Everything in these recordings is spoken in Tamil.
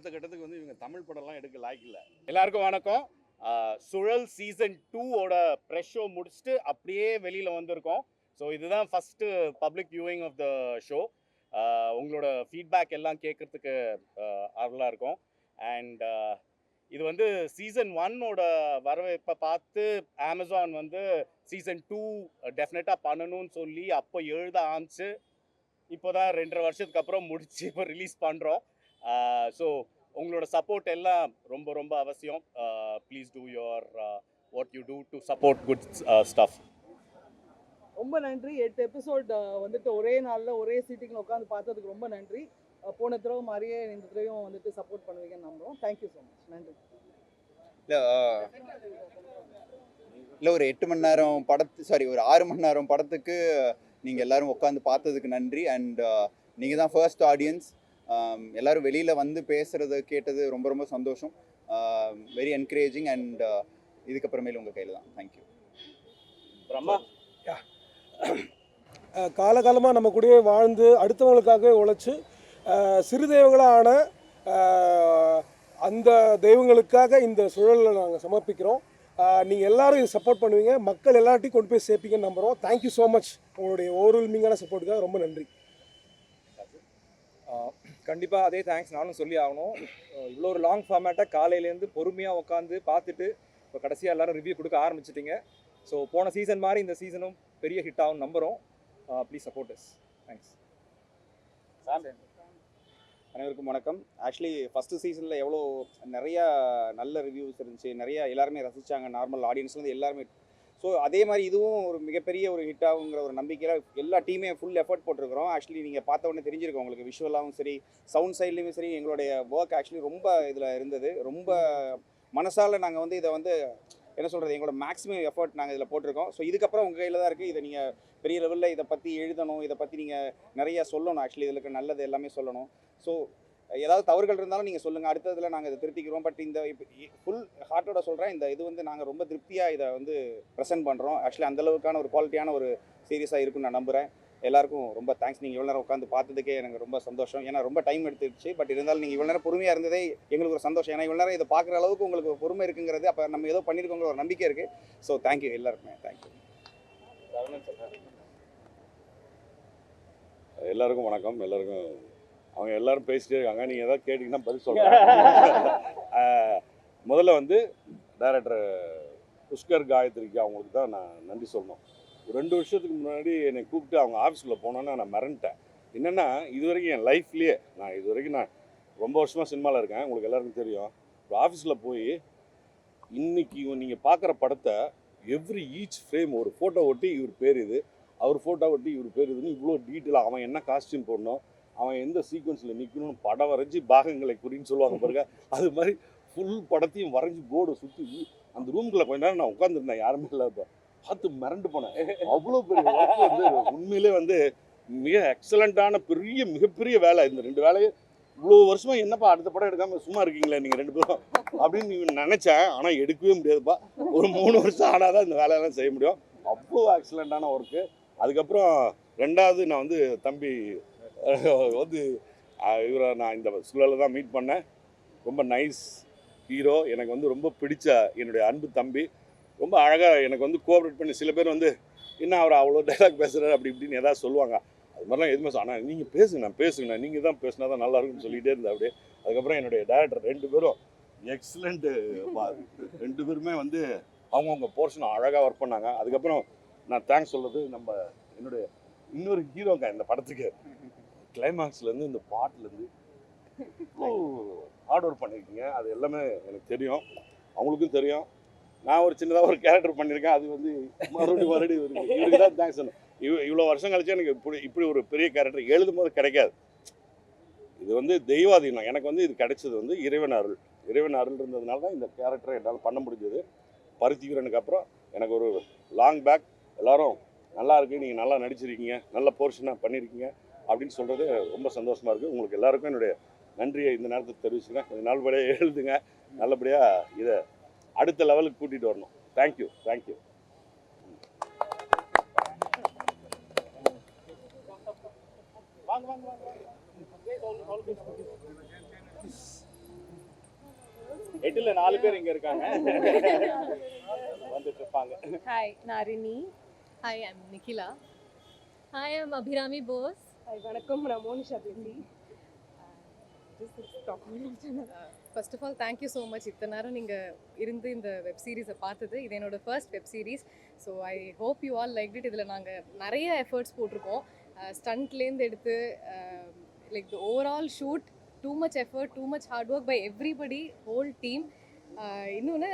அடுத்த கட்டத்துக்கு வந்து இவங்க தமிழ் படம்லாம் எடுக்க லாய்க்கு இல்லை. எல்லாருக்கும் வணக்கம். சுழல் சீசன் 2ஓட ப்ரெஷ் ஷோ முடிச்சுட்டு அப்படியே வெளியில் வந்திருக்கோம். ஸோ இதுதான் first public viewing of the show. உங்களோட ஃபீட்பேக் எல்லாம் கேட்குறதுக்கு ஆர்வலாக இருக்கும். அண்ட் இது வந்து சீசன் 1ஓட வரவேற்பை பார்த்து அமேசான் வந்து சீசன் 2 டெஃபினட்டாக பண்ணணும்னு சொல்லி அப்போ எழுத ஆரம்பிச்சு இப்போ தான் 2.5 வருஷத்துக்கு அப்புறம் முடிச்சு இப்போ ரிலீஸ் பண்ணுறோம். ஸோ உங்களோட சப்போர்ட் எல்லாம் ரொம்ப ரொம்ப அவசியம். Please do your what you do to support good stuff. ரொம்ப நன்றி. 8 எபிசோட் வந்துட்டு ஒரே நாளில் ஒரே சீட்டிங்கில் உட்காந்து பார்த்ததுக்கு ரொம்ப நன்றி. போன தடவை மாதிரியே இந்த தடவையும் வந்துட்டு சப்போர்ட் பண்ணுவீங்கன்னு நம்புகிறோம். Thank you so much. நன்றி. இல்லை ஒரு 8 மணி நேரம் ஒரு 6 மணி நேரம் படத்துக்கு நீங்கள் எல்லோரும் உட்காந்து பார்த்ததுக்கு நன்றி. அண்ட் நீங்கள் தான் ஃபர்ஸ்ட் ஆடியன்ஸ். எல்லோரும் வெளியில் வந்து பேசுகிறது கேட்டது ரொம்ப ரொம்ப சந்தோஷம். Very encouraging. அண்ட் இதுக்கப்புறமேல உங்கள் கையில் தான். தேங்க்யூ. பிரம்மா, காலகாலமாக நம்ம கூடயே வாழ்ந்து அடுத்தவங்களுக்காக உழைச்சி சிறு தெய்வங்களான அந்த தெய்வங்களுக்காக இந்த சூழலில் நாங்கள் சமர்ப்பிக்கிறோம். நீங்கள் எல்லோரும் இது சப்போர்ட் பண்ணுவீங்க, மக்கள் எல்லார்ட்டையும் கொண்டு போய் சேர்ப்பீங்கன்னு நம்புகிறோம். Thank you so much. உங்களுடைய ஓவர்வெல்மிங்கான சப்போர்ட்டுக்காக ரொம்ப நன்றி. கண்டிப்பாக அதே தேங்க்ஸ் நானும் சொல்லி ஆகணும். இவ்வளோ ஒரு லாங் ஃபார்மேட்டாக காலையிலேருந்து பொறுமையாக உட்காந்து பார்த்துட்டு இப்போ கடைசியாக எல்லோரும் ரிவ்யூ கொடுக்க ஆரம்பிச்சிட்டிங்க. ஸோ போன சீசன் மாதிரி இந்த சீசனும் பெரிய ஹிட் ஆகும் நம்புகிறோம். Please support us. தேங்க்ஸ். அனைவருக்கும் வணக்கம். ஆக்சுவலி ஃபஸ்ட்டு சீசனில் நிறையா நல்ல ரிவ்யூஸ் இருந்துச்சு, நிறையா எல்லாருமே ரசித்தாங்க, நார்மல் ஆடியன்ஸ்லேருந்து எல்லாருமே. ஸோ அதே மாதிரி இதுவும் ஒரு மிகப்பெரிய ஒரு ஹிட் ஆகுங்கிற ஒரு நம்பிக்கையில் எல்லா டீமே ஃபுல் எஃபர்ட் போட்டிருக்கிறோம். ஆக்சுவலி நீங்கள் பார்த்த உடனே தெரிஞ்சிருக்கோம் உங்களுக்கு, விஷுவலாகவும் சரி சவுண்ட் சைட்லேயும் சரி எங்களுடைய ஒர்க் ஆக்சுவலி ரொம்ப இதில் இருந்தது. ரொம்ப மனசால் நாங்கள் வந்து இதை வந்து என்ன சொல்கிறது, எங்களோட மேக்ஸிமம் எஃபர்ட் நாங்கள் இதில் போட்டிருக்கோம். ஸோ இதுக்கப்புறம் உங்கள் கையில் தான் இருக்குது. இதை நீங்கள் பெரிய லெவலில் இதை பற்றி எழுதணும், இதை பற்றி நீங்கள் நிறையா சொல்லணும். ஆக்சுவலி இதில் இருக்க நல்லது எல்லாமே சொல்லணும். ஸோ ஏதாவது தவறுகள் இருந்தாலும் நீங்கள் சொல்லுங்கள், அடுத்ததில் நாங்கள் இதை திருத்திக்கிறோம். பட் இந்த ஃபுல் ஹார்ட்டோட சொல்கிறேன், இந்த இது வந்து நாங்கள் ரொம்ப திருப்தியாக இதை வந்து ப்ரெசென்ட் பண்ணுறோம். ஆக்சுவலி அந்தளவுக்கான ஒரு குவாலிட்டியான ஒரு சீரியஸாக இருக்குன்னு நான் நம்புகிறேன். எல்லாருக்கும் ரொம்ப தேங்க்ஸ். நீங்கள் இவ்வளோ நேரம் உட்காந்து பார்த்ததுக்கே எனக்கு ரொம்ப சந்தோஷம். ஏன்னா ரொம்ப டைம் எடுத்துருச்சு. பட் இருந்தாலும் நீங்கள் இவ்வளோ நேரம் பொறுமையாக இருந்ததே எங்களுக்கு ஒரு சந்தோஷம். ஏன்னா இவ்வளோ நேரம் இதை பார்க்குற அளவுக்கு உங்களுக்கு பொறுமை இருக்குங்கிறது அப்போ நம்ம ஏதோ பண்ணியிருக்கோங்கிற ஒரு நம்பிக்கை இருக்குது. ஸோ தேங்க்யூ எல்லாருக்குமே. தேங்க்யூ. எல்லாருக்கும் வணக்கம். எல்லாருக்கும் அவங்க எல்லோரும் பேசிட்டே இருக்காங்க, நீங்கள் எதாவது கேட்டிங்கன்னா பதில் சொல்கிறேன். முதல்ல வந்து டைரக்டர் புஷ்கர் காயத்ரிக்கு அவங்களுக்கு தான் நான் நன்றி சொல்லணும். ஒரு 2 வருஷத்துக்கு முன்னாடி என்னை கூப்பிட்டு அவங்க ஆஃபீஸில் போனோன்னா நான் மறந்துட்டேன். என்னென்னா இது வரைக்கும் என் லைஃப்லேயே நான் ரொம்ப வருஷமாக சினிமாவில் இருக்கேன், உங்களுக்கு எல்லாருக்கும் தெரியும். ஒரு ஆஃபீஸில் போய் இன்றைக்கி நீங்கள் பார்க்குற படத்தை ஈச் ஃப்ரேம் ஒரு ஃபோட்டோ ஒட்டி இவர் பேர் இது, அவர் ஃபோட்டோ ஒட்டி இவர் பேர் இதுன்னு இவ்வளோ டீட்டெயிலாக அவன் என்ன காஸ்டியூம் போடணும், அவன் எந்த சீக்வன்ஸில் நிற்கணும்னு படம் வரைஞ்சி பாகங்களை குறின்னு சொல்லுவாங்க பாருங்க, அது மாதிரி ஃபுல் படத்தையும் வரைஞ்சி போர்டு சுற்றி அந்த ரூம்குள்ளே கொஞ்ச நேரம் நான் உட்காந்துருந்தேன், யாருமே இல்லை. இப்போ பார்த்து மிரண்டு போனேன். அவ்வளோ பெரிய ஒர்க் வந்து உண்மையிலே வந்து மிக எக்ஸலண்ட்டான மிகப்பெரிய வேலை. இந்த 2 வேலையும் இவ்வளோ வருஷமாக என்னப்பா அடுத்த படம் எடுக்காமல் சும்மா இருக்கீங்களே நீங்கள் 2 பேரும் அப்படின்னு நினச்சேன். ஆனால் எடுக்கவே முடியாதுப்பா. ஒரு 3 வருஷம் ஆனால் தான் இந்த வேலையெல்லாம் செய்ய முடியும். அவ்வளோ எக்ஸலண்ட்டான ஒர்க்கு. அதுக்கப்புறம் 2வது நான் வந்து தம்பி வந்து இவரை நான் இந்த சூழலில் தான் மீட் பண்ணேன். ரொம்ப நைஸ் ஹீரோ. எனக்கு வந்து ரொம்ப பிடிச்ச என்னுடைய அன்பு தம்பி. ரொம்ப அழகாக எனக்கு வந்து கோஆப்ரேட் பண்ணி, சில பேர் வந்து என்ன அவர் அவ்வளோ டைலாக் பேசுகிறார் அப்படி இப்படின்னு எதாவது சொல்லுவாங்க. அது மாதிரிலாம் எதுவுமே ஆனால் நீங்கள் பேசுங்கண்ணா நீங்கள் தான் பேசினா தான் நல்லா இருக்குன்னு சொல்லிகிட்டே இருந்தேன் அப்படியே. அதுக்கப்புறம் என்னுடைய டேரக்டர் 2 பேரும் எக்ஸலண்ட்டு. 2 பேருமே வந்து அவங்கவுங்க போர்ஷன் அழகாக ஒர்க் பண்ணாங்க. அதுக்கப்புறம் நான் தேங்க்ஸ் சொல்கிறது என்னுடைய இன்னொரு ஹீரோங்க இந்த படத்துக்கு. கிளைமாக்ஸ்லேருந்து இந்த பாட்டிலேருந்து ஹார்ட் ஒர்க் பண்ணியிருக்கீங்க. அது எல்லாமே எனக்கு தெரியும், அவங்களுக்கும் தெரியும். நான் ஒரு சின்னதாக ஒரு கேரக்டர் பண்ணியிருக்கேன், அது வந்து மறுபடியும் இவருக்கு தான் தேங்க்ஸ் சொல்லணும். இவ்வளோ வருஷம் கழிச்சு எனக்கு இப்படி ஒரு பெரிய கேரக்டர் எழுதும் போது கிடைக்காது. இது வந்து தெய்வாதீனம். எனக்கு வந்து இது கிடைச்சது வந்து இறைவன் அருள் இருந்ததுனால தான் இந்த கேரக்டரை என்னால் பண்ண முடிஞ்சது. பருத்திக்கிறனுக்கு அப்புறம் எனக்கு ஒரு லாங் பேக். எல்லோரும் நல்லா இருக்குது, நீங்கள் நல்லா நடிச்சிருக்கீங்க, நல்ல போர்ஷனாக பண்ணியிருக்கீங்க அப்படின்னு சொல்கிறது ரொம்ப சந்தோஷமாக இருக்குது. உங்களுக்கு எல்லாருக்கும் என்னுடைய நன்றியை இந்த நேரத்தில் தெரிவிச்சுக்கிறேன். கொஞ்சம் நல்லபடியாக எழுதுங்க, நல்லபடியாக இதை அடுத்த லெவலுக்கு கூட்டிகிட்டு வரணும். தேங்க்யூ. 8ல் 4 பேர் இங்க இருக்காங்க வந்துட்டு இருப்பாங்க. Hi, Narini. Hi, I'm Nikhila. Hi, I'm Abhirami Bose. Hi, வணக்கம். நான் மோனிஷா பேசி. First of all, thank you so much. இத்தனை நேரம் நீங்கள் இருந்து இந்த வெப் சீரிஸை பார்த்தது. இது என்னோட first web series. So I hope you all like it. இதில் நாங்கள் நிறைய எஃபர்ட்ஸ் போட்டிருக்கோம். ஸ்டண்ட்லேருந்து எடுத்து like the overall shoot, too much effort, too much hard work by everybody, whole team. இன்னொன்று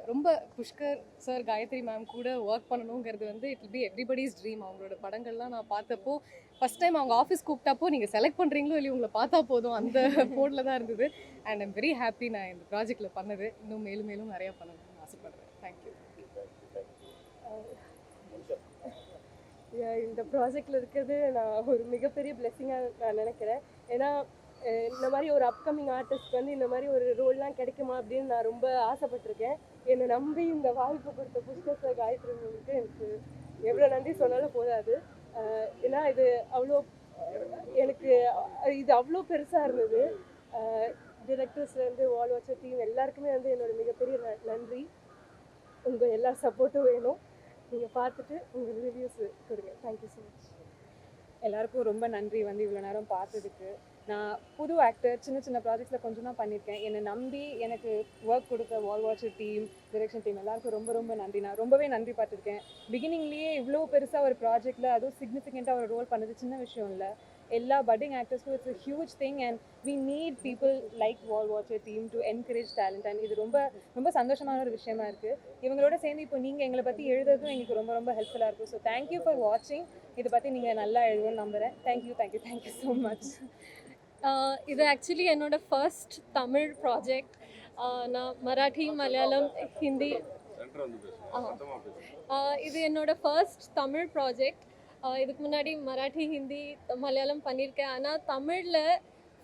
ரொம்ப புஷ்கர் சார், காயத்ரி மேம் கூட ஒர்க் பண்ணணுங்கிறது வந்து it will be everybody's dream. அவங்களோட படங்கள்லாம் நான் பார்த்தப்போ ஃபஸ்ட் டைம் அவங்க ஆஃபீஸ் கூப்பிட்டப்போ நீங்கள் செலக்ட் பண்ணுறீங்களோ இல்லையோ உங்களை பார்த்தா போதும் அந்த போர்டில் தான் இருந்தது. அண்ட் ஐம் வெரி ஹாப்பி நான் இந்த ப்ராஜெக்டில் பண்ணது. இன்னும் மேலும் மேலும் நிறையா பண்ணணும்னு ஆசைப்படுறேன். தேங்க்யூ. இந்த ப்ராஜெக்டில் இருக்கிறது நான் ஒரு மிகப்பெரிய பிளெஸிங்காக நான் நினைக்கிறேன். ஏன்னா இந்த மாதிரி ஒரு அப்கமிங் ஆர்டிஸ்ட் வந்து இந்த மாதிரி ஒரு ரோல்லாம் கிடைக்குமா அப்படின்னு நான் ரொம்ப ஆசைப்பட்டிருக்கேன். என்னை நம்பி இந்த வாய்ப்பு கொடுத்த புஷ்கர் சார், காயத்ரி மேமுக்கு எனக்கு எவ்வளோ நன்றி சொன்னாலும் போதாது. ஏன்னா இது அவ்வளோ எனக்கு இது அவ்வளோ பெருசாக இருந்தது. டிரெக்டர்ஸ்லேருந்து வால் வாட்சர் டீம் எல்லாருக்குமே வந்து என்னோட மிகப்பெரிய நன்றி. உங்கள் எல்லா சப்போர்ட்டும் வேணும். நீங்கள் பார்த்துட்டு உங்கள் ரிவ்யூஸ் கொடுங்க. Thank you so much. எல்லாருக்கும் ரொம்ப நன்றி வந்து இவ்வளோ நேரம் பார்த்ததுக்கு. நான் புது ஆக்டர், சின்ன சின்ன ப்ராஜெக்ட்ஸில் கொஞ்சம் தான் பண்ணியிருக்கேன். என்னை நம்பி எனக்கு ஒர்க் கொடுத்த வால் வாட்சர் டீம், டிரெக்ஷன் டீம் எல்லாருக்கும் ரொம்ப ரொம்ப நன்றி. நான் ரொம்பவே நன்றி பார்த்துருக்கேன். பிகினிங்லேயே இவ்வளோ பெருசாக ஒரு ப்ராஜெக்டில் அதுவும் சிக்னிஃபிகண்ட்டாக ஒரு ரோல் பண்ணது சின்ன விஷயம் இல்லை. எல்லா பட்டிங் ஆக்டர்ஸ்க்கும் it's a huge thing and we need people like Wall Watcher team to encourage talent. And இது ரொம்ப ரொம்ப சந்தோஷமான ஒரு விஷயமா இருக்குது. இவங்களோட சேர்ந்து இப்போ நீங்கள் எங்களை பற்றி எழுதுறதும் எங்களுக்கு ரொம்ப ரொம்ப ஹெல்ப்ஃபுல்லாக இருக்கும். ஸோ தேங்க்யூ ஃபார் வாட்சிங். இதை பற்றி நீங்கள் நல்லா எழுதுவோன்னு நம்புகிறேன். Thank you so much. இது ஆக்சுவலி என்னோட ஃபர்ஸ்ட் தமிழ் ப்ராஜெக்ட். நான் மராட்டி, மலையாளம், ஹிந்தி, இது என்னோட ஃபர்ஸ்ட் தமிழ் ப்ராஜெக்ட். இதுக்கு முன்னாடி மராட்டி, ஹிந்தி, மலையாளம் பண்ணியிருக்கேன். ஆனால் தமிழில்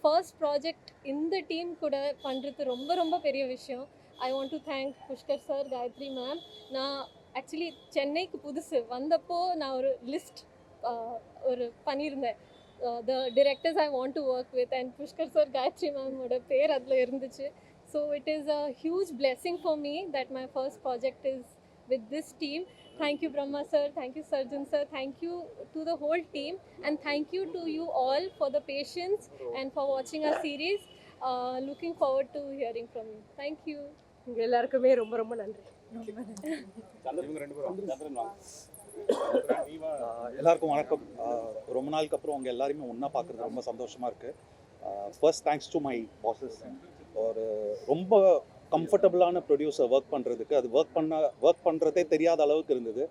ஃபர்ஸ்ட் ப்ராஜெக்ட் இந்த டீம் கூட பண்ணுறது ரொம்ப ரொம்ப பெரிய விஷயம். I want to thank Pushkar sir, Gayathri ma'am. நான் ஆக்சுவலி சென்னைக்கு புதுசு வந்தப்போ நான் ஒரு லிஸ்ட் ஒரு பண்ணியிருந்தேன், the directors I want to work with, and Pushkar sir, Gayatri ma'am oda pair adla irunduchu. So it is a huge blessing for me that my first project is with this team. Thank you Brahma sir, thank you Sarjun sir, thank you to the whole team, and thank you to you all for the patience and for watching our series. Looking forward to hearing from you. Thank you. உங்கள் எல்லாருக்குமே ரொம்ப ரொம்ப நன்றி. எல்லாருக்கும் வணக்கம். ரொம்ப நாளுக்கு அப்புறம் உங்கள் எல்லாருமே ஒன்றா பார்க்குறது ரொம்ப சந்தோஷமாக இருக்குது. First thanks to my bosses. ஒரு ரொம்ப கம்ஃபர்டபுளான ப்ரொடியூசர் ஒர்க் பண்ணுறதுக்கு, அது ஒர்க் பண்ணுறதே தெரியாத அளவுக்கு இருந்தது.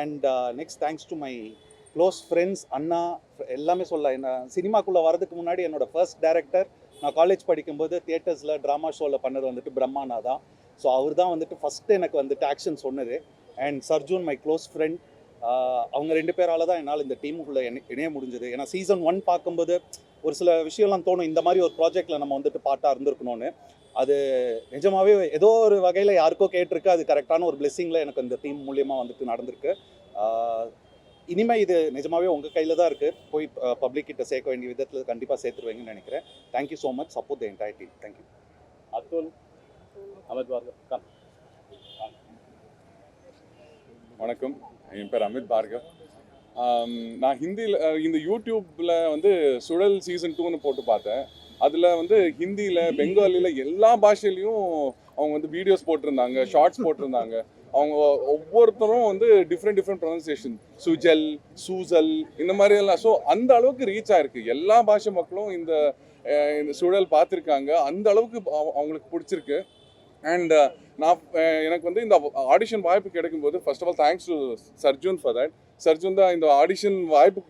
And next thanks to my close friends, அண்ணா, எல்லாமே சொல்ல. என்ன சினிமாக்குள்ளே வரதுக்கு முன்னாடி என்னோடய ஃபர்ஸ்ட் டைரக்டர் நான் காலேஜ் படிக்கும்போது தியேட்டர்ஸில் ட்ராமா ஷோவில் பண்ணது வந்துட்டு பிரம்மானா தான். ஸோ அவர் தான் வந்துட்டு ஃபஸ்ட்டு எனக்கு வந்துட்டு ஆக்ஷன் சொன்னது. And Sarjun my close friend. அவங்க 2 பேரால் தான் என்னால் இந்த டீமுக்குள்ளே இணைய முடிஞ்சது. ஏன்னா சீசன் 1 பார்க்கும்போது ஒரு சில விஷயம்லாம் தோணும், இந்த மாதிரி ஒரு ப்ராஜெக்டில் நம்ம வந்துட்டு பார்ட்டாக இருந்திருக்கணும்னு. அது நிஜமாகவே ஏதோ ஒரு வகையில் யாருக்கோ கேட்டிருக்கு. அது கரெக்டான ஒரு பிளெஸ்ஸிங்கில் எனக்கு இந்த டீம் மூலியமாக வந்துட்டு நடந்திருக்கு. இனிமேல் இது நிஜமாகவே உங்கள் கையில் தான் இருக்குது. போய் பப்ளிக் கிட்ட சேர்க்க வேண்டிய விதத்தில் கண்டிப்பாக சேர்த்துருவீங்கன்னு நினைக்கிறேன். Thank you so much. Support the entire team. Thank you. Atul, Amit Bhargav, come. வணக்கம், என் பேர் அமித் பார்கவ். நான் ஹிந்தியில் இந்த யூடியூப்பில் வந்து சுழல் சீசன் 2ன்னு போட்டு பார்த்தேன். அதில் வந்து ஹிந்தியில், பெங்காலியில், எல்லா பாஷையிலையும் அவங்க வந்து வீடியோஸ் போட்டிருந்தாங்க, ஷார்ட்ஸ் போட்டிருந்தாங்க. அவங்க ஒவ்வொருத்தரும் வந்து டிஃப்ரெண்ட் ப்ரொனன்சியேஷன், சுஜல், சூசல், இந்த மாதிரி எல்லாம். ஸோ அந்த அளவுக்கு ரீச் ஆயிருக்கு. எல்லா பாஷை மக்களும் இந்த சுழல் பார்த்துருக்காங்க. அந்த அளவுக்கு அவங்களுக்கு பிடிச்சிருக்கு. அண்ட் எனக்கு வந்து இந்த ஆடிஷன் வாய்ப்பு கிடைக்கும்போது first of all thanks to Sarjun for that. Sarjun தான் இந்த ஆடிஷன் வாய்ப்பு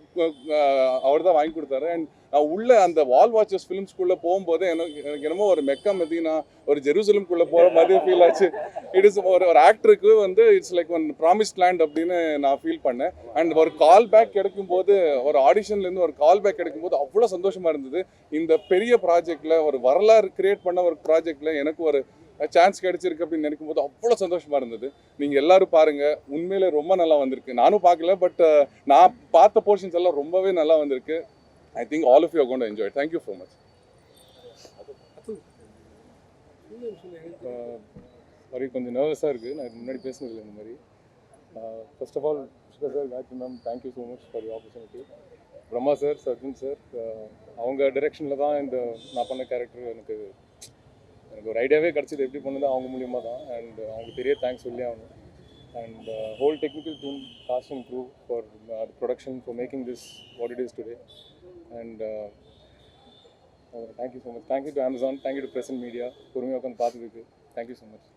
அவர் தான் வாங்கி கொடுத்தாரு. அண்ட் நான் உள்ள அந்த வால் வாட்சர்ஸ் ஃபிலிம்ஸ்குள்ளே போகும்போது எனக்கு என்னமோ ஒரு மெக்கா மதீனா, ஒரு ஜெருசலம்குள்ளே போகிற மாதிரி ஃபீல் ஆச்சு. இட் இஸ் ஒரு ஆக்டருக்கு வந்து it's like one promised land அப்படின்னு நான் ஃபீல் பண்ணேன். அண்ட் ஒரு கால் பேக் கிடைக்கும்போது, ஒரு ஆடிஷன்லேருந்து ஒரு கால் பேக் கிடைக்கும்போது அவ்வளோ சந்தோஷமாக இருந்தது. இந்த பெரிய ப்ராஜெக்டில், ஒரு வரலாறு கிரியேட் பண்ண ஒரு ப்ராஜெக்டில் எனக்கு ஒரு சான்ஸ் கிடைச்சிருக்கு அப்படின்னு நினைக்கும் போது அவ்வளோ சந்தோஷமாக இருந்தது. நீங்கள் எல்லோரும் பாருங்கள், உண்மையிலே ரொம்ப நல்லா வந்திருக்கு. நானும் பார்க்கல, பட் நான் பார்த்த போர்ஷன்ஸ் எல்லாம் ரொம்பவே நல்லா வந்திருக்கு. I think all of you are going to enjoy it. Thank you so much. Sorry, கொஞ்சம் நர்வஸாக இருக்குது. நான் இதுக்கு முன்னாடி பேசுனதில்லை இந்த மாதிரி. First of all Pushkar sir, Gayathri ma'am, thank you so much for the opportunity. Brahma sir, Sarjun sir, அவங்க டைரெக்ஷனில் தான் இந்த நான் பண்ண கேரக்டர் எனக்கு ஒரு ஐடியாவே கிடச்சிது. எப்படி பண்ணது அவங்க மூலியமாக தான். அண்ட் அவங்களுக்கு பெரிய தேங்க்ஸ் சொல்லி ஆகணும். And whole technical team, cast and crew for production, for making this what it is today. And thank you so much. Thank you to Amazon, thank you to present media, பொறுமையாக உட்காந்து பார்த்ததுக்கு தேங்க்யூ ஸோ மச்.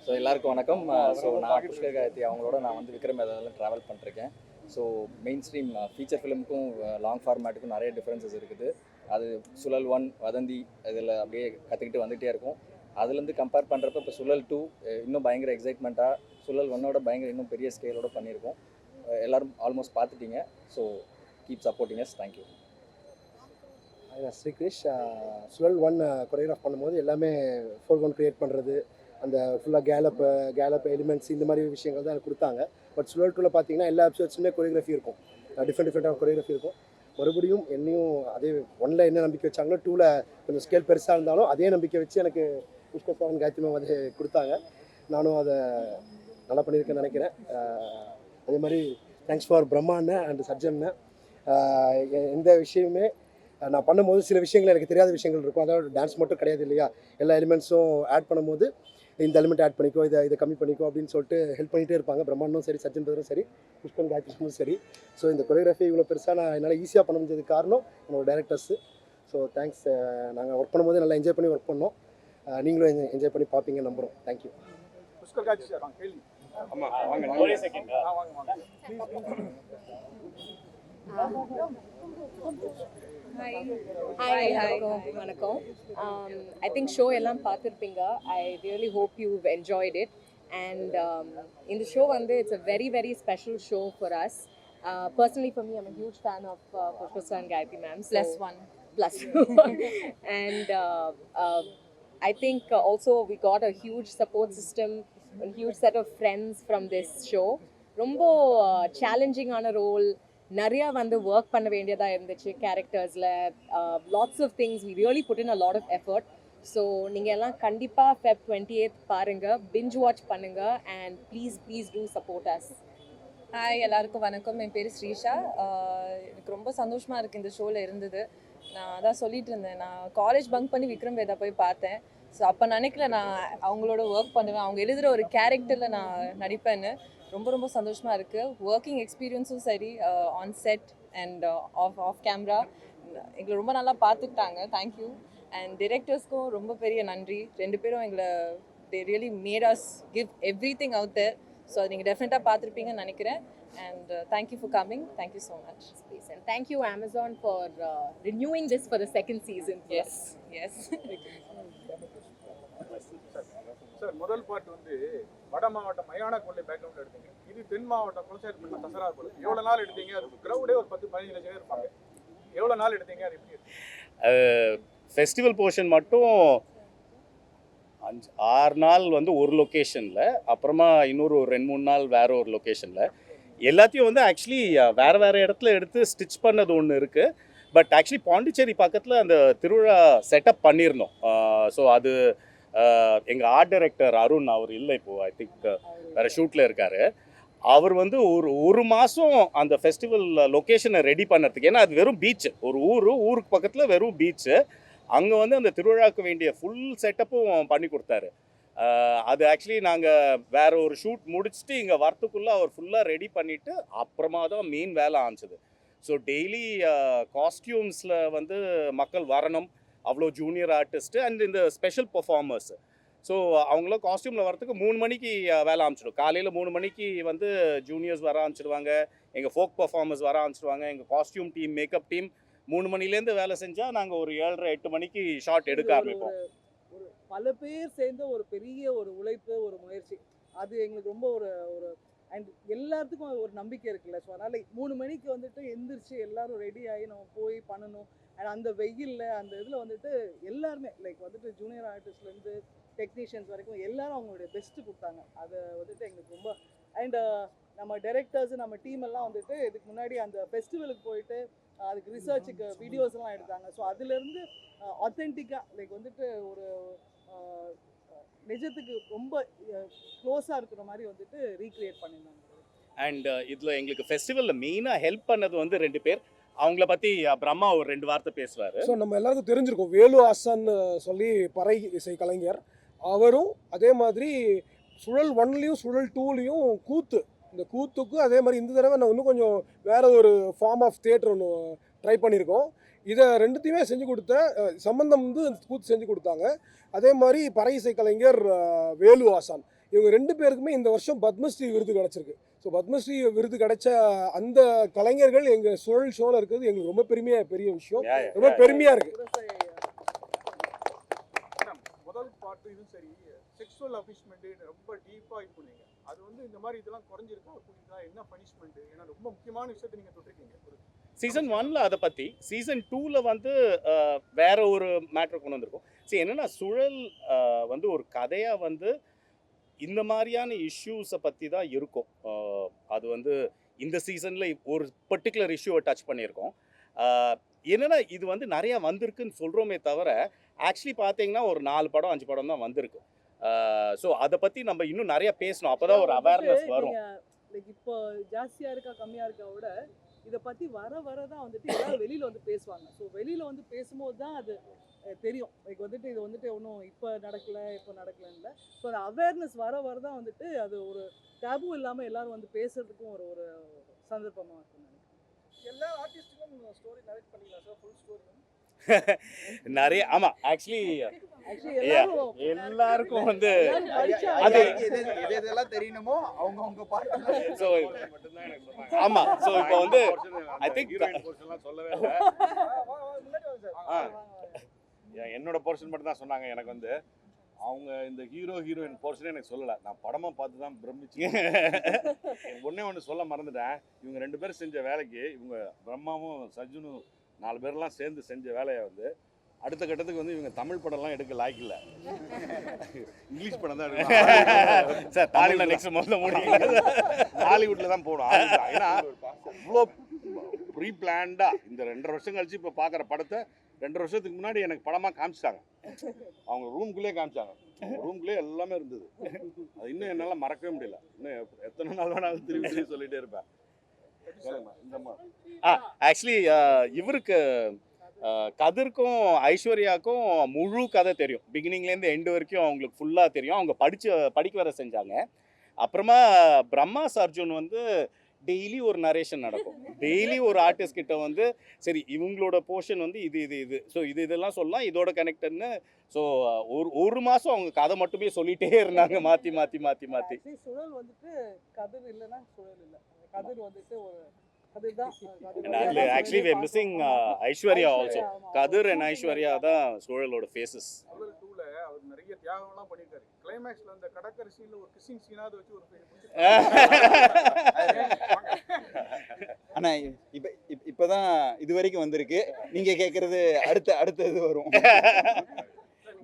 ஸோ எல்லாருக்கும் வணக்கம். ஸோ நான் புஷ்கர் காயத்ரி அவங்களோட நான் வந்து விக்ரம் வேதாளம் ட்ராவல் பண்ணிருக்கேன். ஸோ மெயின் ஸ்ட்ரீம் ஃபீச்சர் ஃபிலிமுக்கும் லாங் ஃபார்மேட்டுக்கும் நிறைய டிஃப்ரென்சஸ் இருக்குது. அது சுழல் 1, வதந்தி இதில் அப்படியே கற்றுக்கிட்டு வந்துகிட்டே இருக்கும். அதுலேருந்து கம்பேர் பண்ணுறப்ப இப்போ சுழல் 2 இன்னும் பயங்கர எக்ஸைட்மெண்ட்டாக, சுழல் 1ஓட பயங்கர இன்னும் பெரிய ஸ்கேலோட பண்ணியிருக்கோம். எல்லோரும் ஆல்மோஸ்ட் பார்த்துட்டீங்க. So keep supporting us. Thank you. Srikrish, Suzhal 1 choreograph பண்ணும்போது எல்லாமே ஃபோர்க்ரவுண்ட் க்ரியேட் பண்ணுறது, அந்த ஃபுல்லாக கேலப் எலிமெண்ட்ஸ் இந்த மாதிரி விஷயங்கள் தான் எனக்கு கொடுத்தாங்க. பட் சுழல் 2ல் பார்த்தீங்கன்னா எல்லா எபிசோட்ஸுமே கொரியோகிராஃபி இருக்கும், டிஃப்ரெண்ட்டான கொரியோகிராஃபி இருக்கும். மறுபடியும் என்னையும் அதே 1ல் என்ன நம்பிக்கை வச்சாங்களோ 2ல் கொஞ்சம் ஸ்கேல் பெருசாக இருந்தாலும் அதே நம்பிக்கை வச்சு எனக்கு புஷ்கர் சார், காயத்ரி மேம் வந்து கொடுத்தாங்க. நானும் அதை நல்லா பண்ணியிருக்கேன்னு நினைக்கிறேன். அதே மாதிரி தேங்க்ஸ் ஃபார் பிரம்மாண்ண அண்ட் சர்ஜன்னு. எந்த விஷயமே நான் பண்ணும்போது சில விஷயங்கள் எனக்கு தெரியாத விஷயங்கள் இருக்கும். அதாவது டான்ஸ் மட்டும் கிடையாது இல்லையா, எல்லா எலிமெண்ட்ஸும் ஆட் பண்ணும்போது இந்த எலிமெண்ட் ஆட் பண்ணிக்கோ, இதை கம்மி பண்ணிக்கோ அப்படின்னு சொல்லிட்டு ஹெல்ப் பண்ணிகிட்டே இருப்பாங்க. பிரம்மாண்டும் சரி, சர்ஜன் பிரதரும் சரி, புஷ்கர் காயத்ரிக்கும் சரி. ஸோ இந்த கொரியோகிராஃபி இவ்வளோ பெருசாக நான் என்னால் ஈஸியாக பண்ண முடிஞ்சதுக்கு காரணம் என்னோட டேரக்டர்ஸு. So thanks. நாங்கள் ஒர்க் பண்ணும்போது நல்லா என்ஜாய் பண்ணி ஒர்க் பண்ணோம். நீங்களும் என்ஜாய் பண்ணி பார்ப்பீங்கன்னு நம்புகிறோம். தேங்க்யூ. புஷ்கர் காயத்ரி சார் கேள்வி. ஆமாம், வாங்க ஒரே செகண்ட். ஹாய் வணக்கம். ஐ திங்க் ஷோ எல்லாம் பார்த்துருப்பீங்க. I really hope you enjoyed it. And இந்த ஷோ வந்து it's a very very special show for us. Personally for me, I'm a huge fan of Pushkar sir and Gayatri ma'am. +1. And I think also we got a huge support system, a huge set of friends from this show. ரொம்ப சேலஞ்சிங்கான ரோல், நிறையா வந்து ஒர்க் பண்ண வேண்டியதாக இருந்துச்சு கேரக்டர்ஸில். Lots of things we really put in a lot of effort. So நீங்கள் எல்லாம் கண்டிப்பாக Feb 28 பாருங்கள், பிஞ்ச் வாட்ச் பண்ணுங்கள். And please do support us. Hi, எல்லாருக்கும் வணக்கம். என் பேர் ஸ்ரீஷா. எனக்கு ரொம்ப சந்தோஷமாக இருக்குது இந்த ஷோவில் இருந்தது. நான் அதான் சொல்லிட்டு இருந்தேன், நான் காலேஜ் பங்க் பண்ணி விக்ரம் வேதா போய் பார்த்தேன். ஸோ அப்போ நினைக்கல நான் அவங்களோட ஒர்க் பண்ணுவேன், அவங்க எழுதுகிற ஒரு கேரக்டரில் நான் நடிப்பேன்னு. ரொம்ப சந்தோஷமாக இருக்குது. ஒர்க்கிங் எக்ஸ்பீரியன்ஸும் சரி, on set and half camera எங்களை ரொம்ப நல்லா பார்த்துக்கிட்டாங்க. தேங்க்யூ. அண்ட் டிரெக்டர்ஸ்க்கும் ரொம்ப பெரிய நன்றி. 2 பேரும் எங்களை they really made us give everything out there. So அது நீங்கள் டெஃபினட்டாக பார்த்துருப்பீங்கன்னு நினைக்கிறேன். And thank you for coming. Thank you so much. And thank you Amazon for renewing this for the second season. Yes. Sir, முதல் பார்ட் வந்து வட மாவட்டம் மயான கொள்ளை பேக்ரவுண்ட் எடுத்தீங்க. இது தென் மாவட்டம் குலசேகரப்பட்டினம் தசரா கொள்ளை. எவ்வளோ நாள் எடுத்தீங்க? அதுக்கு க்ரௌடே ஒரு 10-15 லட்சம் பேர் இருப்பாங்க. எவ்வளோ நாள் எடுத்தீங்க? அது எப்படி? ஃபெஸ்டிவல் போர்ஷன் மட்டும் 5-6 நாள் வந்து ஒரு லொக்கேஷனில், அப்புறமா இன்னொரு 2-3 நாள் வேறு ஒரு லொக்கேஷனில். எல்லாத்தையும் வந்து ஆக்சுவலி வேறு இடத்துல எடுத்து ஸ்டிச் பண்ணது ஒன்று இருக்குது. பட் ஆக்சுவலி பாண்டிச்சேரி பக்கத்தில் அந்த திருவிழா செட்டப் பண்ணியிருந்தோம். ஸோ அது எங்கள் ஆர்ட் டைரக்டர் அருண், அவர் இல்லை இப்போது, ஐ திங்க் வேறு ஷூட்டில் இருக்கார். அவர் வந்து ஒரு மாதம் அந்த ஃபெஸ்டிவல் லொக்கேஷனை ரெடி பண்ணுறதுக்கு, ஏன்னா அது வெறும் பீச்சு, ஒரு ஊருக்கு பக்கத்தில் வெறும் பீச்சு, அங்கே வந்து அந்த திருவிழாவுக்கு வேண்டிய ஃபுல் செட்டப்பும் பண்ணி கொடுத்தாரு. அது ஆக்சுவலி நாங்கள் வேறு ஒரு ஷூட் முடிச்சுட்டு இங்கே வரத்துக்குள்ளே அவர் ஃபுல்லாக ரெடி பண்ணிவிட்டு அப்புறமா தான் மெயின் வேலை ஆரம்பிச்சது. ஸோ டெய்லி காஸ்டியூம்ஸில் வந்து மக்கள் வரணும், அவ்வளோ ஜூனியர் ஆர்டிஸ்ட்டு அண்ட் இந்த ஸ்பெஷல் பர்ஃபார்மர்ஸு. ஸோ அவங்களும் காஸ்டியூமில் வரத்துக்கு 3 மணிக்கு வேலை ஆரம்பிச்சிடும். காலையில் 3 மணிக்கு வந்து ஜூனியர்ஸ் வர ஆரம்பிச்சிடுவாங்க, எங்கள் ஃபோக் பர்ஃபார்மர்ஸ் வர ஆரம்பிச்சிடுவாங்க, எங்கள் காஸ்டியூம் டீம், மேக்கப் டீம் 3 மணிலேருந்து வேலை செஞ்சால் நாங்கள் ஒரு 7:30-8 மணிக்கு ஷார்ட் எடுக்க ஆரம்பிப்போம். பல பேர் சேர்ந்த ஒரு பெரிய ஒரு உழைப்பு, ஒரு முயற்சி, அது எங்களுக்கு ரொம்ப ஒரு அண்ட் எல்லாத்துக்கும் ஒரு நம்பிக்கை இருக்குல்ல. ஸோ அதனால் 3 மணிக்கு வந்துட்டு எந்திரிச்சு எல்லாரும் ரெடி ஆகி நம்ம போய் பண்ணணும். அண்ட் அந்த வெயிலில் அந்த இதில் வந்துட்டு எல்லாருமே லைக் வந்துட்டு ஜூனியர் ஆர்டிஸ்ட்லேருந்து டெக்னீஷியன்ஸ் வரைக்கும் எல்லாரும் அவங்களுடைய பெஸ்ட்டு கொடுத்தாங்க. அதை வந்துட்டு எங்களுக்கு ரொம்ப அண்ட் நம்ம டைரக்டர்ஸ் நம்ம டீம் எல்லாம் வந்துட்டு இதுக்கு முன்னாடி அந்த ஃபெஸ்டிவலுக்கு போயிட்டு அதுக்கு ரிசர்ச்சுக்கு வீடியோஸ்லாம் எடுத்தாங்க. ஸோ அதுலேருந்து ஆத்தென்டிக்காக லைக் வந்துட்டு ஒரு நிஜத்துக்கு ரொம்ப க்ளோஸாக இருக்கிற மாதிரி வந்துட்டு ரீக்ரியேட் பண்ணியிருந்தாங்க. அண்ட் இதில் எங்களுக்கு ஃபெஸ்டிவலில் மெயினாக ஹெல்ப் பண்ணது வந்து 2 பேர். அவங்கள பற்றி பிரம்மா ஒரு 2 வார்த்தை பேசுவார். ஸோ நம்ம எல்லாருக்கும் தெரிஞ்சிருக்கும் வேலு ஆசான்னு சொல்லி பறை இசை கலைஞர். அவரும் அதே மாதிரி சுழல் 1லையும் சுழல் 2லையும் கூத்து, இந்த கூத்துக்கு அதே மாதிரி இந்த தடவை நான் இன்னும் கொஞ்சம் வேறு ஒரு ஃபார்ம் ஆஃப் தியேட்டர் ஒன்று ட்ரை பண்ணியிருக்கோம். இதை 2த்தையுமே செஞ்சு கொடுத்த சம்பந்தம் வந்து கூத்து செஞ்சு கொடுத்தாங்க. அதே மாதிரி பறை இசை கலைஞர் வேலு ஆசான், இவங்க 2 பேருக்குமே இந்த வருஷம் பத்மஸ்ரீ விருது கிடச்சிருக்கு. ஸோ பத்மஸ்ரீ விருது கிடைச்ச அந்த கலைஞர்கள் எங்கள் சுழல் ஷோவில் இருக்கிறது எங்களுக்கு ரொம்ப பெரிய விஷயம், ரொம்ப பெருமையாக இருக்குது. முதல் பாட்டு இதுவும் சரி, செக்ஷுவல் அபிஷ்மெண்ட்டு ரொம்ப டீப்பாக இது பண்ணுவீங்க. அது வந்து இந்த மாதிரி இதெல்லாம் குறைஞ்சிருக்கா புரியுதா? என்ன பனிஷ்மெண்ட்டு? ஏன்னா ரொம்ப முக்கியமான விஷயத்தை நீங்கள் தொட்டிருக்கீங்க. சீசன் 1ல் அதை பற்றி, சீசன் 2ல் வந்து வேற ஒரு மேட்ரு கொண்டு வந்திருக்கும். சரி, என்னென்னா சுழல் வந்து ஒரு கதையாக வந்து இந்த மாதிரியான இஷ்யூஸை பற்றி தான் இருக்கும். அது வந்து இந்த சீசனில் ஒரு பர்டிகுலர் இஷ்யூவை டச் பண்ணியிருக்கோம். என்னென்னா இது வந்து நிறையா வந்திருக்குன்னு சொல்கிறோமே தவிர ஆக்சுவலி பார்த்தீங்கன்னா ஒரு 4 படம் 5 படம் தான் வந்திருக்கு. ஸோ அதை பற்றி நம்ம இன்னும் நிறையா பேசணும், அப்போ தான் ஒரு அவேர்னஸ் வரும். லைக் இப்போ ஜாஸ்தியாக இருக்கா கம்மியாக இருக்கா விட இதை பற்றி வர தான் வந்துட்டு எல்லாரும் வெளியில் வந்து பேசுவாங்க. ஸோ வெளியில் வந்து பேசும்போது தான் அது தெரியும். லைக் வந்துட்டு இது வந்துட்டு ஒன்றும் இப்போ நடக்கலன்னு. ஸோ அந்த அவேர்னஸ் வர தான் வந்துட்டு அது ஒரு டேபு இல்லாமல் எல்லாரும் வந்து பேசுறதுக்கும் ஒரு சந்தர்ப்பமாக இருக்கும். எல்லா ஆர்டிஸ்ட்டுக்கும் ஸ்டோரி நரேட் பண்ணிக்கலாம் சார், ஃபுல் ஸ்டோரி நிறைய. ஆமாம், ஆக்சுவலி எல்லாருக்கும் வந்து அது இதெல்லாம் தெரியணுமோ அவங்க பாட்டு. ஸோ ஆமாம், ஸோ இப்போ வந்து ஐ திங்க் சொல்லவே இல்லை. என்னோட போர்ஷன் மட்டும் தான் சொன்னாங்க. எனக்கு வந்து அவங்க இந்த ஹீரோயின் போர்ஷனே எனக்கு சொல்லலை. நான் படமாக பார்த்து தான் பிரமிச்சு ஒன்று சொல்ல மறந்துட்டேன். இவங்க 2 பேரும் செஞ்ச வேலைக்கு இவங்க பிரம்மாவும் சஜ்ஜனும் 4 பேர்லாம் சேர்ந்து செஞ்ச வேலையை வந்து அடுத்த கட்டத்துக்கு வந்து இவங்க தமிழ் படம்லாம் எடுக்க லாய்க்கில்ல, இங்கிலீஷ் படம் தான் எடுக்கணும் சார். தமிழில் நெக்ஸ்ட் முதல்ல முடியும், ஹாலிவுட்டில் தான் போகணும். ஏன்னா அவ்வளோ ப்ரீ பிளான்டாக இந்த 2.5 வருஷம் கழிச்சு இப்போ பார்க்குற படத்தை 2 வருஷத்துக்கு முன்னாடி எனக்கு படமாக காமிச்சிட்டாங்க. அவங்க ரூம்குள்ளேயே காமிச்சாங்க. ரூம்குள்ளேயே எல்லாமே இருந்தது. அது இன்னும் என்னால் மறக்கவே முடியல. இன்னும் எத்தனை நாள் வேணாலும் திரும்பி சொல்லிகிட்டே இருப்பேன். ஆக்சுவலி இவருக்கு கதிர்க்கும் ஐஸ்வர்யாவுக்கும் முழு கதை தெரியும். பிகினிங்லேருந்து எண்டு வரைக்கும் அவங்களுக்கு ஃபுல்லாக தெரியும். அவங்க படிக்க வர செஞ்சாங்க. அப்புறமா பிரம்மா அர்ஜுன் வந்து டெய்லி ஒரு நரேஷன் நடக்கும். டெய்லி ஒரு ஆர்டிஸ்ட் கிட்ட வந்து சரி இவங்களோட போர்ஷன் வந்து இது ஸோ இதெல்லாம் சொல்லலாம், இதோட கனெக்டட்னு. ஸோ ஒரு மாதம் அவங்க கதை மட்டுமே சொல்லிகிட்டே இருந்தாங்க, மாற்றி. சுழல் வந்துட்டு கதிர் இல்லைன்னா சுழல் இல்லை. கதிர் வந்துட்டு ஒரு actually we are missing Aishwarya also. Kathir and Aishwarya தான் சுழலோட ஃபேஸஸ். சுழல் 2ல அவர் நிறைய தியாகம்லாம் பண்ணிருக்காரு. கிளைமேக்ஸ்ல அந்த கடற்கரை சீன்ல ஒரு கிசிங் சீனாவது வச்சு ஒரு ஆனா இப்பதான் இது வரைக்கும் வந்திருக்கு. நீங்க கேக்குறது அடுத்தது வரும்.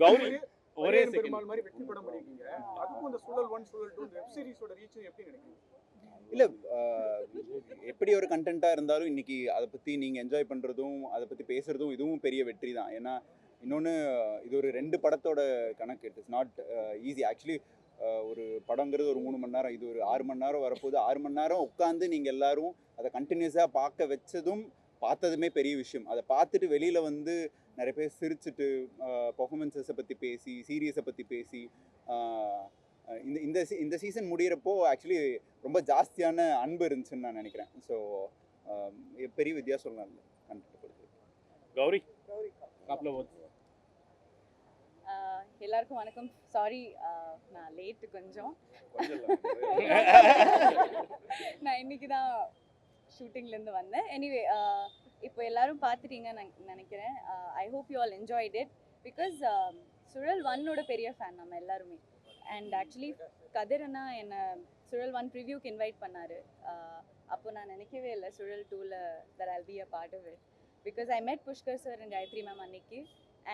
கௌரி ஒரே பெருமாள் மாதிரி வெற்றி படம் பண்ணிருக்கீங்க. அதுக்கும் இந்த சுழல் 1 சுழல் 2 வெப் சீரிஸோட ரீச் எப்படி நினைக்கிறீங்க? இல்லை, எப்படி ஒரு கண்டென்ட்டாக இருந்தாலும் இன்றைக்கி அதை பற்றி நீங்கள் என்ஜாய் பண்ணுறதும் அதை பற்றி பேசுகிறதும் இதுவும் பெரிய வெற்றி தான். ஏன்னா இன்னொன்று இது ஒரு 2 படத்தோட கணக்கு. It is not easy actually. ஒரு படங்கிறது ஒரு 3 மணி நேரம், இது ஒரு 6 மணி நேரம் வரப்போது. 6 மணி நேரம் உட்காந்து நீங்கள் எல்லோரும் அதை கண்டினியூஸாக பார்க்க வச்சதும் பார்த்ததுமே பெரிய விஷயம். அதை பார்த்துட்டு வெளியில் வந்து நிறைய பேர் சிரிச்சுட்டு பர்ஃபார்மன்ஸஸை பற்றி பேசி, சீரியஸை பற்றி பேசி இந்த சீசன் முடிகிறப்போ ஆக்சுவலி ரொம்ப ஜாஸ்தியான அன்பு இருந்துச்சுன்னு நான் நினைக்கிறேன். ஸோ பெரிய வித்தியாசம் இல்லை கண்டென்ட் பொறுத்து. கௌரி எல்லாருக்கும் வணக்கம். சாரி நான் லேட்டு கொஞ்சம். நான் இன்னைக்கு தான் ஷூட்டிங்லேருந்து வந்தேன். எனிவே இப்போ எல்லாரும் பார்த்துட்டீங்கன்னு நினைக்கிறேன். ஐ hope you all enjoyed it. Because சுழல் 1ஓட பெரிய ஃபேன் நம்ம எல்லாருமே. அண்ட் ஆக்சுவலி கதிர் அண்ணா என்னை சுழல் 1 ப்ரிவ்யூக்கு இன்வைட் பண்ணார். அப்போ நான் நினைக்கவே இல்லை சுழல் 2ல that I'll be a part of it. Because I met Pushkar sir and Gayatri ma'am அன்னைக்கு.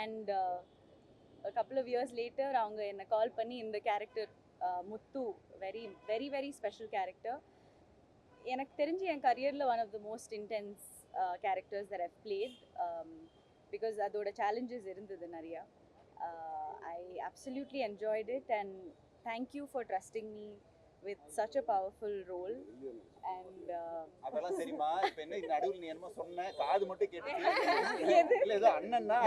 And a couple of years later அவங்க என்னை கால் பண்ணி இந்த character Muthu, very very very special character. எனக்கு தெரிஞ்சு என் கரியரில் one of the most intense characters that I've played because அதோட சேலஞ்சஸ் இருந்தது நிறையா. I absolutely enjoyed it and thank you for trusting me with such a powerful role and அதெல்லாம் சரிமா. இப்போ என்ன நடுவில் நீ என்னமோ சொன்ன காது மட்டும் கேட்டுச்சு. எது? இல்ல ஏதோ அண்ணன்னா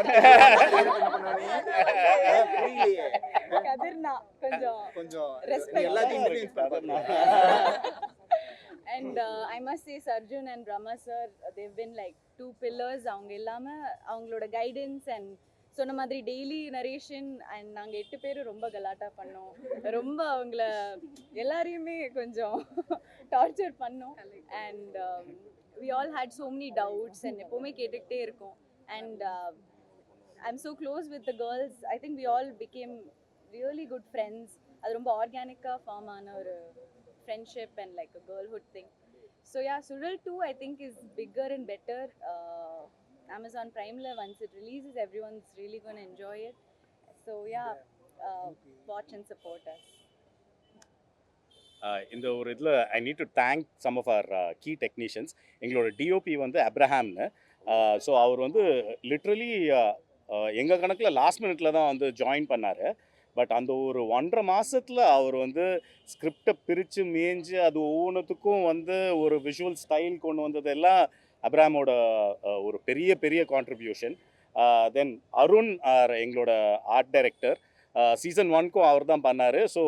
புரியலையே. கதிர்னா கொஞ்சம் respect. எல்லாத்தையும் இன்ஃப்ளூயன்ஸ் பண்ணா. and I must say Sarjun and Brahma sir, they've been like two pillars. அவங்க இல்லாம அவங்களோட கைடன்ஸ் அண்ட் சொன்ன மாதிரி டெய்லி நரேஷன் அண்ட் நாங்கள் 8 பேர் ரொம்ப கலாட்டா பண்ணோம். ரொம்ப அவங்கள எல்லாரையுமே கொஞ்சம் டார்ச்சர் பண்ணோம். And we all had so many doubts and எப்போவுமே கேட்டுக்கிட்டே இருக்கோம். And I'm so close with the girls. I think we all became really good friends. அது ரொம்ப ஆர்கானிக்காக ஃபார்ம் ஆன ஒரு friendship and like a girlhood thing. So yeah, Sural 2 I think is bigger and better. Amazon Prime la once it releases, everyone's really going to enjoy it. So yeah, watch and support us. இந்த ஒரு இதில் I need to thank some of our key technicians. எங்களோட டிஓபி வந்து அப்ரஹாம்னு. ஸோ அவர் வந்து லிட்ரலி எங்கள் கணக்கில் லாஸ்ட் மினிட்ல தான் வந்து ஜாயின் பண்ணார். பட் அந்த ஒரு 1.5 மாதத்தில் அவர் வந்து ஸ்கிரிப்டை பிரித்து மேய்ஞ்சு அது ஒவ்வொன்றுத்துக்கும் வந்து ஒரு விஷுவல் ஸ்டைல் கொண்டு வந்ததெல்லாம் அப்ராமோட ஒரு பெரிய பெரிய கான்ட்ரிபியூஷன். தென் அருண் எங்களோட ஆர்ட் டைரக்டர், சீசன் 1க்கும் அவர் தான் பண்ணார். ஸோ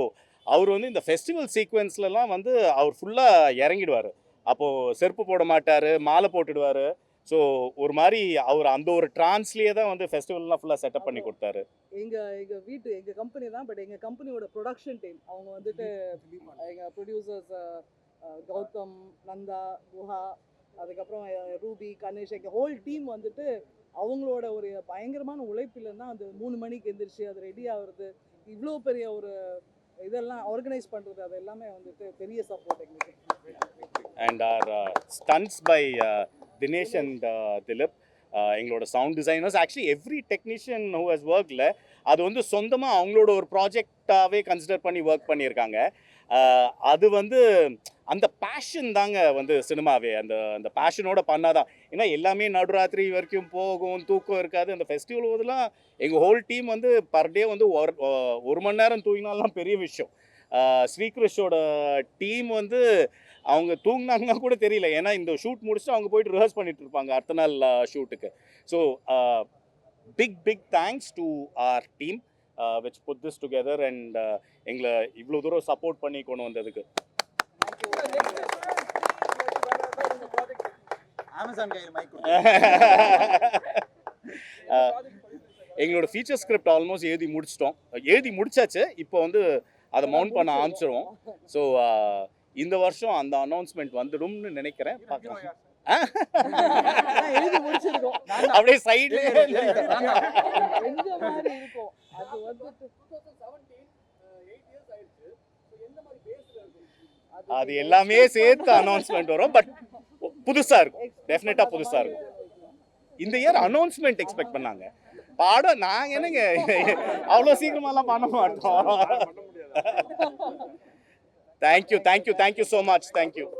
அவர் வந்து இந்த ஃபெஸ்டிவல் சீக்வென்ஸ்லலாம் வந்து அவர் ஃபுல்லாக இறங்கிடுவார். அப்போது செருப்பு போட மாட்டார், மாலை போட்டுடுவார். ஸோ ஒரு மாதிரி அவர் அந்த ஒரு ட்ரான்ஸ்லேயே தான் வந்து ஃபெஸ்டிவல்லாம் ஃபுல்லாக செட்டப் பண்ணி கொடுத்தாரு. எங்கள் கம்பெனி தான், பட் எங்கள் கம்பெனியோட ப்ரொடக்ஷன் டீம் அவங்க வந்துட்டு எங்கள் ப்ரொடியூசர்ஸ் கௌதம், நந்தா, குஹா, அதுக்கப்புறம் ரூபி, கணேஷ், எங்கள் ஹோல் டீம் வந்துட்டு அவங்களோட ஒரு பயங்கரமான உழைப்பில் தான் அந்த 3 மணிக்கு எந்திரிச்சு அது ரெடி ஆகுறது, இவ்வளோ பெரிய ஒரு இதெல்லாம் ஆர்கனைஸ் பண்ணுறது, அது எல்லாமே வந்துட்டு பெரிய சப்போர்ட் எங்களுக்கு. And our stunts by Dinesh and Dileep, எங்களோட sound designers. Actually every technician who has ஒர்க்கில் அது வந்து சொந்தமாக அவங்களோட ஒரு ப்ராஜெக்டாகவே கன்சிடர் பண்ணி ஒர்க் பண்ணியிருக்காங்க. அது வந்து அந்த பேஷன் தாங்க வந்து சினிமாவே. அந்த பேஷனோட பண்ணாதான். ஏன்னா எல்லாமே நடுராத்திரி வரைக்கும் போகும், தூக்கம் இருக்காது. அந்த ஃபெஸ்டிவல் போதெல்லாம் எங்கள் ஹோல் டீம் வந்து பர் டே வந்து 1 மணி நேரம் தூங்கினாலாம் பெரிய விஷயம். ஸ்ரீகிருஷோட டீம் வந்து அவங்க தூங்கினாங்கன்னா கூட தெரியல. ஏன்னா இந்த ஷூட் முடிச்சுட்டு அவங்க போயிட்டு ரிஹர்ஸ் பண்ணிட்டு இருப்பாங்க அடுத்த நாள் ஷூட்டுக்கு. So big thanks to our team which put this together and எங்களை இவ்வளோ தூரம் சப்போர்ட் பண்ணி கொண்டு வந்ததுக்கு. எங்களோட ஃபீச்சர் ஸ்கிரிப்ட் ஆல்மோஸ்ட் எழுதி முடிச்சாச்சு. இப்போ வந்து அதை மவுண்ட் பண்ண ஆரம்பிச்சிருவோம். ஸோ இந்த வருஷம் அந்த அனௌன்ஸ்மெண்ட் வந்துடும்னு நினைக்கிறேன். பார்க்கலாம். அப்படியே சைட்லேயே அது எல்லாமே சேர்த்து அனௌன்ஸ்மெண்ட் வரும். பட் புதுசாக இருக்கும், டெஃபினட்டாக புதுசாக இருக்கும். இந்த இயர் அனௌன்ஸ்மெண்ட் எக்ஸ்பெக்ட் பண்ணாங்க. பாடம் நாங்கள் என்னங்க அவ்வளோ சீக்கிரமாலாம் பண்ண மாட்டோம். Thank you so much. தேங்க்யூ.